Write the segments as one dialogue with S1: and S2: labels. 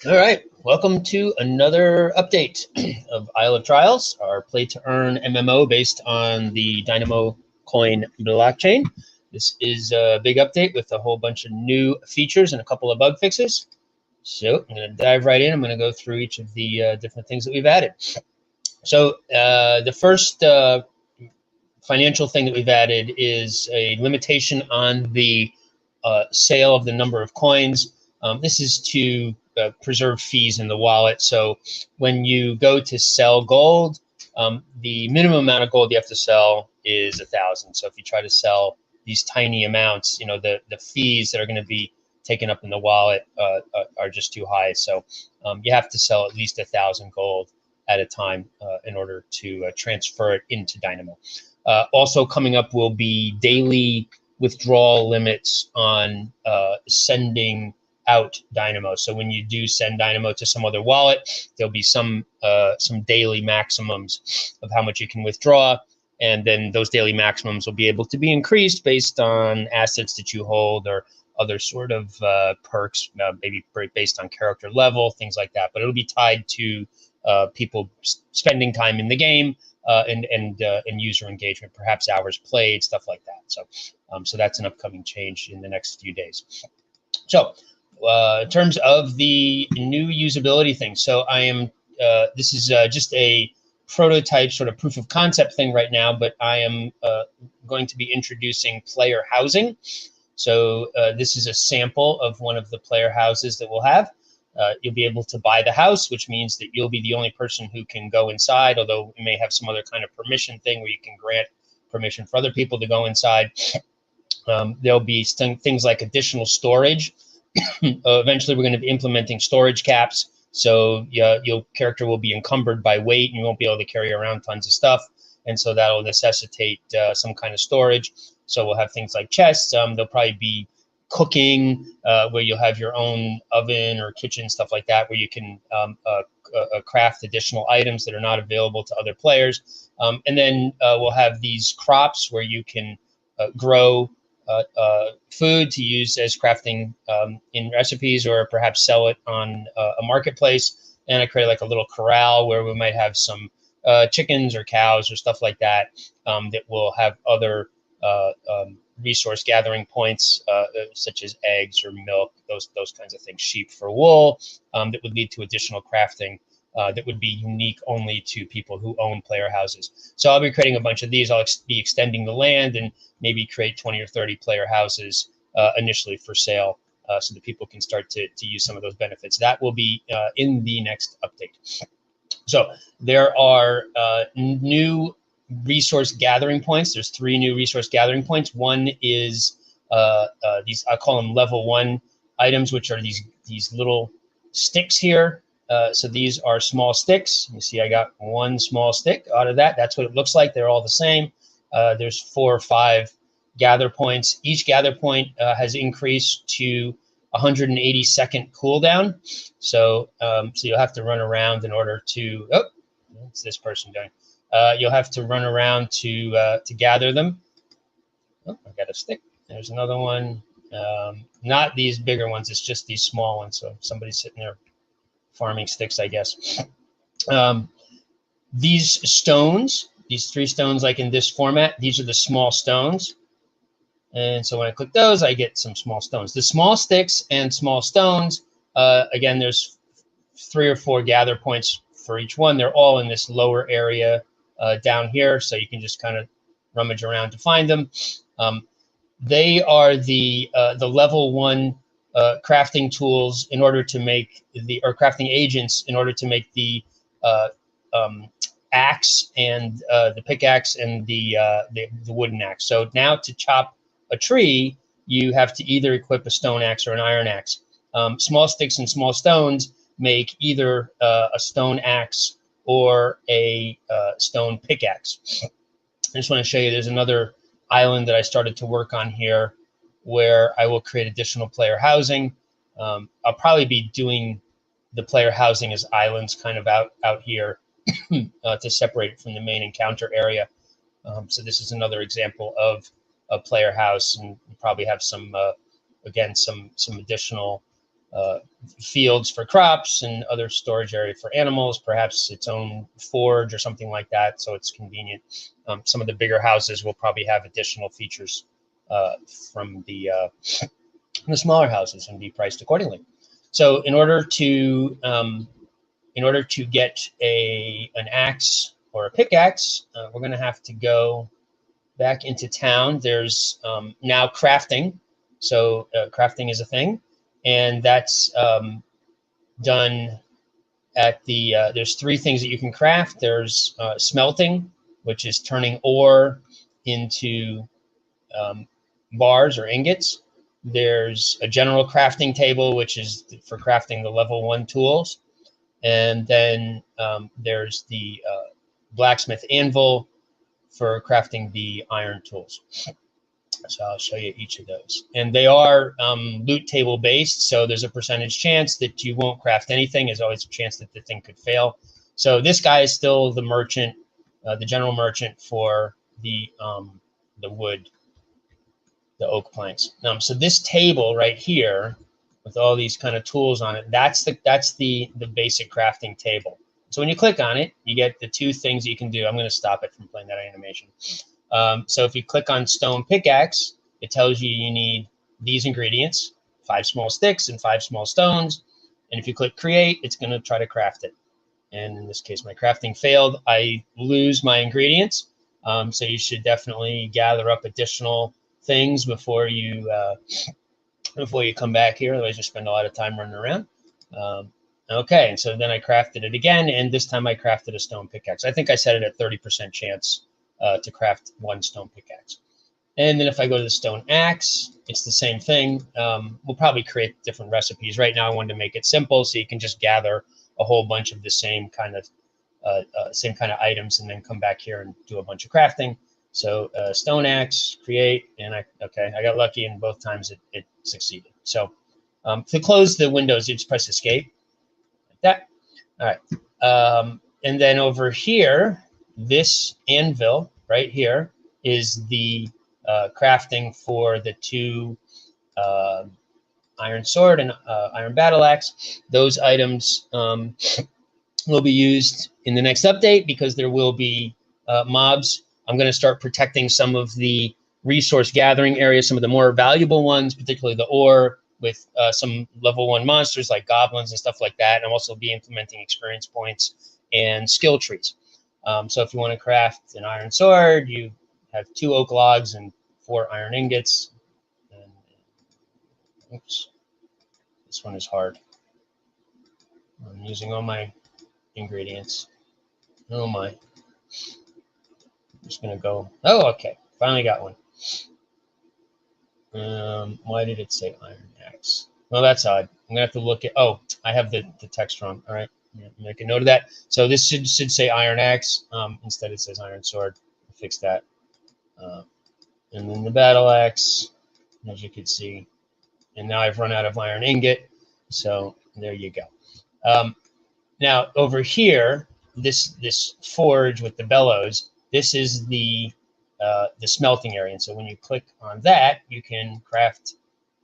S1: All right, welcome to another update of Isle of Trials, our play-to-earn MMO based on the Dynamo Coin blockchain. This is a big update with a whole bunch of new features and a couple of bug fixes. So I'm going to dive right in. I'm going to go through each of the different things that we've added. So the first financial thing that we've added is a limitation on the sale of the number of coins. This is to preserve fees in the wallet. So when you go to sell gold, the minimum amount of gold you have to sell is 1,000. So if you try to sell these tiny amounts, you know, the fees that are going to be taken up in the wallet are just too high. So you have to sell at least 1,000 gold at a time in order to transfer it into Dynamo. Also coming up will be daily withdrawal limits on sending out Dynamo. So when you do send Dynamo to some other wallet, there'll be some daily maximums of how much you can withdraw, and then those daily maximums will be able to be increased based on assets that you hold or other sort of perks, maybe based on character level, things like that. But it'll be tied to people spending time in the game and user engagement, perhaps hours played, stuff like that. So that's an upcoming change in the next few days. So in terms of the new usability thing, so I am this is just a prototype sort of proof of concept thing right now, but I am going to be introducing player housing. So this is a sample of one of the player houses that we'll have. You'll be able to buy the house, which means that you'll be the only person who can go inside, although we may have some other kind of permission thing where you can grant permission for other people to go inside. There'll be things like additional storage. Eventually, we're going to be implementing storage caps. So your character will be encumbered by weight, and you won't be able to carry around tons of stuff. And so that'll necessitate some kind of storage. So we'll have things like chests. There'll probably be cooking, where you'll have your own oven or kitchen, stuff like that, where you can craft additional items that are not available to other players. And then we'll have these crops where you can grow food to use as crafting in recipes, or perhaps sell it on a marketplace. And I create like a little corral where we might have some chickens or cows or stuff like that that will have other resource gathering points, such as eggs or milk, those kinds of things, sheep for wool, that would lead to additional crafting that would be unique only to people who own player houses. So I'll be creating a bunch of these. I'll be extending the land and maybe create 20 or 30 player houses initially for sale, so that people can start to use some of those benefits. That will be in the next update. So there are new resource gathering points. There's 3 new resource gathering points. One is these, I call them level 1 items, which are these little sticks here. So these are small sticks. You see I got 1 small stick out of that. That's what it looks like. They're all the same. There's 4 or 5 gather points. Each gather point has increased to 180-second cooldown. So you'll have to run around in order to, oh, what's this person doing? You'll have to run around to gather them. Oh, I got a stick. There's another one. Not these bigger ones. It's just these small ones. So somebody's sitting there farming sticks, I guess. These stones, these 3 stones, like in this format, these are the small stones. And so when I click those, I get some small stones. The small sticks and small stones, again, there's 3 or 4 gather points for each one. They're all in this lower area down here, so you can just kind of rummage around to find them. They are the level 1 crafting tools in order to make or crafting agents in order to make the axe and the pickaxe and the wooden axe. So now to chop a tree, you have to either equip a stone axe or an iron axe. Small sticks and small stones make either a stone axe or a stone pickaxe. I just want to show you there's another island that I started to work on here where I will create additional player housing. I'll probably be doing the player housing as islands kind of out here to separate it from the main encounter area. So this is another example of a player house, and you probably have some, again, some additional fields for crops and other storage area for animals, perhaps its own forge or something like that, so it's convenient. Some of the bigger houses will probably have additional features from the smaller houses and be priced accordingly. So in order to get an axe or a pickaxe, we're going to have to go back into town. There's now crafting. So crafting is a thing, and that's done at the, there's three things that you can craft. There's smelting, which is turning ore into bars or ingots. There's a general crafting table, which is for crafting the level 1 tools. And then there's the blacksmith anvil for crafting the iron tools. So I'll show you each of those. And they are loot table based, so there's a percentage chance that you won't craft anything. There's always a chance that the thing could fail. So this guy is still the merchant, the general merchant for the wood, the oak planks. So this table right here with all these kind of tools on it, that's the basic crafting table. So when you click on it, you get the two things you can do. I'm going to stop it from playing that animation. So if you click on stone pickaxe, it tells you you need these ingredients, 5 small sticks and 5 small stones. And if you click create, it's going to try to craft it. And in this case, my crafting failed. I lose my ingredients. So you should definitely gather up additional things before you come back here. Otherwise, you spend a lot of time running around. Okay, and so then I crafted it again, and this time I crafted a stone pickaxe. I think I set it at 30% chance to craft 1 stone pickaxe. And then if I go to the stone axe, it's the same thing. We'll probably create different recipes. Right now I wanted to make it simple so you can just gather a whole bunch of the same kind of items and then come back here and do a bunch of crafting. So stone axe, create, and I got lucky, and both times it succeeded. So to close the windows, you just press escape like that. All right. And then over here, this anvil right here is the crafting for the 2 iron sword and iron battle axe. Those items will be used in the next update because there will be mobs. I'm going to start protecting some of the resource gathering areas, some of the more valuable ones, particularly the ore, with some level 1 monsters like goblins and stuff like that. And I'll also be implementing experience points and skill trees. So if you want to craft an iron sword, you have 2 oak logs and 4 iron ingots. And, oops, this one is hard. I'm using all my ingredients. Oh my. I'm just going to go. Oh, okay. Finally got one. Why did it say iron axe? Well, that's odd. I'm going to have to look at. Oh, I have the text wrong. All right. Make a note of that. So this should say iron axe. Instead, it says iron sword. I'll fix that. And then the battle axe, as you can see. And now I've run out of iron ingot. So there you go. Now over here, this forge with the bellows, this is the smelting area. And so when you click on that, you can craft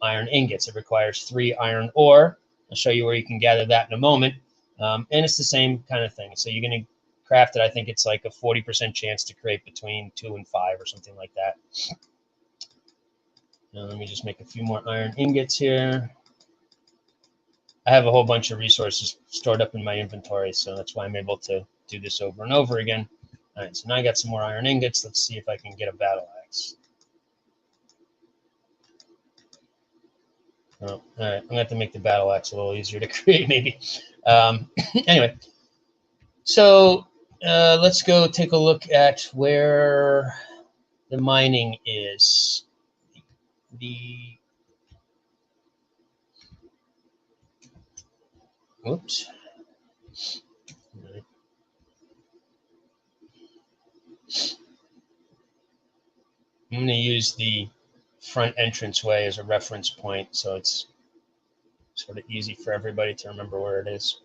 S1: iron ingots. It requires 3 iron ore. I'll show you where you can gather that in a moment. And it's the same kind of thing. So you're going to craft it. I think it's like a 40% chance to create between 2 and 5 or something like that. Now let me just make a few more iron ingots here. I have a whole bunch of resources stored up in my inventory, so that's why I'm able to do this over and over again. All right, so now I got some more iron ingots. Let's see if I can get a battle axe. Oh, all right, I'm going to have to make the battle axe a little easier to create, maybe. Anyway, so let's go take a look at where the mining is. Whoops. I'm going to use the front entranceway as a reference point, so it's sort of easy for everybody to remember where it is.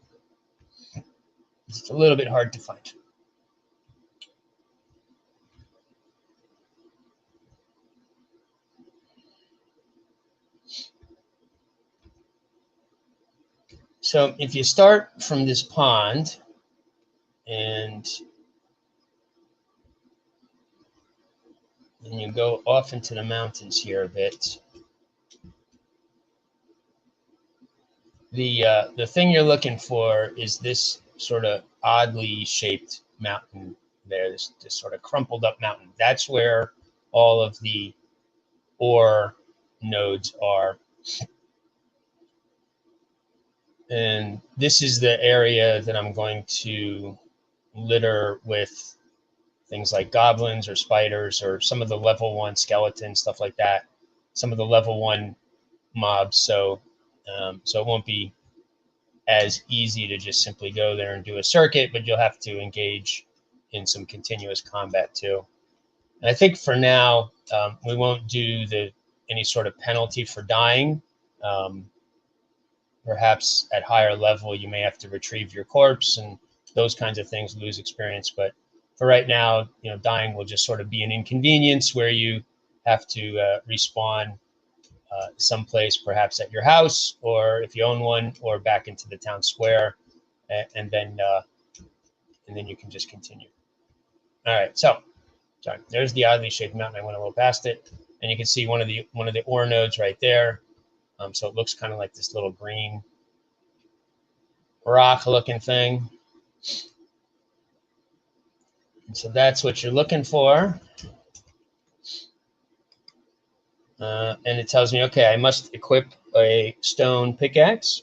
S1: It's a little bit hard to find. So if you start from this pond and then you go off into the mountains here a bit, the thing you're looking for is this sort of oddly shaped mountain there, this sort of crumpled up mountain. That's where all of the ore nodes are. And this is the area that I'm going to litter with things like goblins or spiders or some of the level 1 skeletons, stuff like that, some of the level 1 mobs. So it won't be as easy to just simply go there and do a circuit, but you'll have to engage in some continuous combat too. And I think for now, we won't do any sort of penalty for dying. Perhaps at higher level, you may have to retrieve your corpse and those kinds of things, lose experience. But for right now, dying will just sort of be an inconvenience where you have to respawn someplace, perhaps at your house, or if you own one, or back into the town square, and then you can just continue. All right, so sorry, there's the oddly shaped mountain. I went a little past it, and you can see one of the ore nodes right there. So it looks kind of like this little green rock-looking thing. And so that's what you're looking for. And it tells me, okay, I must equip a stone pickaxe.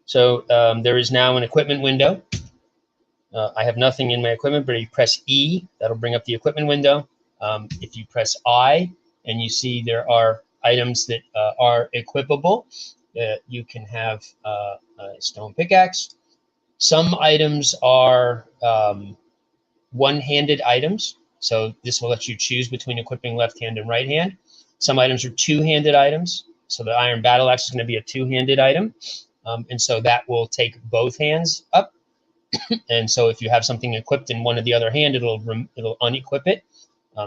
S1: So there is now an equipment window. I have nothing in my equipment, but you press E, that'll bring up the equipment window. If you press I and you see there are items that are equipable, you can have a stone pickaxe. Some items are one-handed items, so this will let you choose between equipping left hand and right hand. Some items are two-handed items, so the iron battle axe is going to be a two-handed item, and so that will take both hands up. And so if you have something equipped in one of the other hand, it'll unequip it.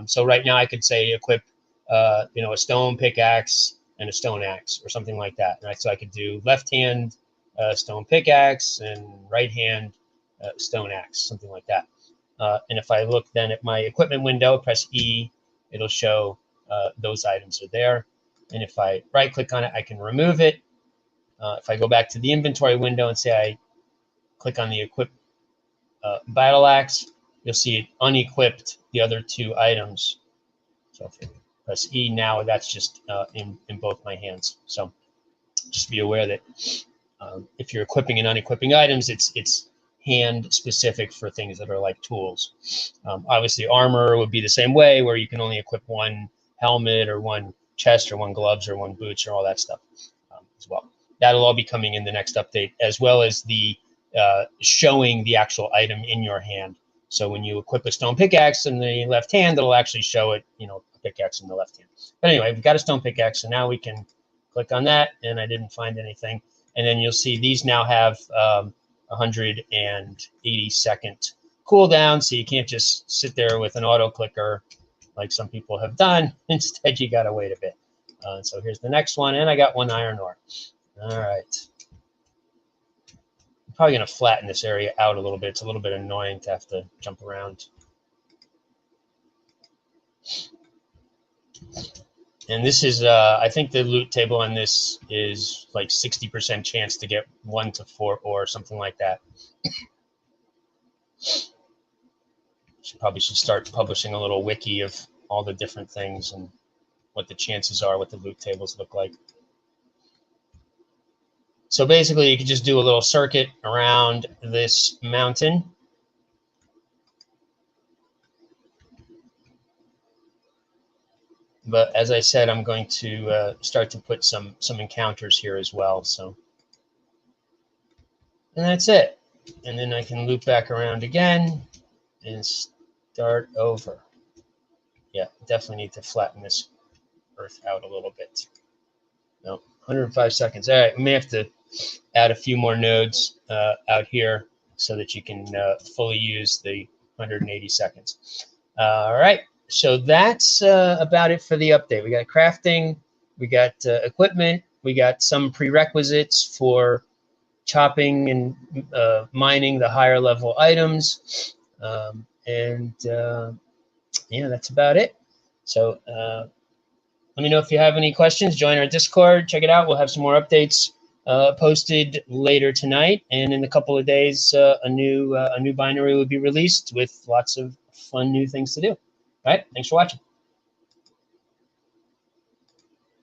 S1: So right now I could say equip a stone pickaxe and a stone axe or something like that. Right? So I could do left hand stone pickaxe and right hand stone axe, something like that. And if I look then at my equipment window, press E, it'll show those items are there. And if I right click on it, I can remove it. If I go back to the inventory window and say I click on the equip battle axe, you'll see it unequipped the other two items. So if you press E now, that's just in both my hands. So just be aware that if you're equipping and unequipping items, it's hand specific for things that are like tools. Obviously, armor would be the same way, where you can only equip one helmet or one chest or one gloves or one boots or all that stuff as well. That'll all be coming in the next update, as well as the showing the actual item in your hand. So when you equip a stone pickaxe in the left hand, it'll actually show it, a pickaxe in the left hand. But anyway, we've got a stone pickaxe, so now we can click on that, and I didn't find anything. And then you'll see these now have 180-second cooldown, so you can't just sit there with an auto clicker like some people have done. Instead, you got to wait a bit. So here's the next one, and I got one iron ore. All right. I'm probably going to flatten this area out a little bit. It's a little bit annoying to have to jump around. And this is, I think the loot table on this is like 60% chance to get 1 to 4 or something like that. Probably should start publishing a little wiki of all the different things and what the chances are, what the loot tables look like. So basically, you could just do a little circuit around this mountain. But as I said, I'm going to start to put some encounters here as well. So, and that's it. And then I can loop back around again and start over. Yeah, definitely need to flatten this earth out a little bit. No, 105 seconds. All right, we may have to add a few more nodes out here so that you can fully use the 180 seconds. All right. So that's about it for the update. We got crafting, we got equipment, we got some prerequisites for chopping and mining the higher level items. Yeah, that's about it. So let me know if you have any questions. Join our Discord. Check it out. We'll have some more updates posted later tonight, and in a couple of days, a new binary will be released with lots of fun new things to do. All right. Thanks for watching.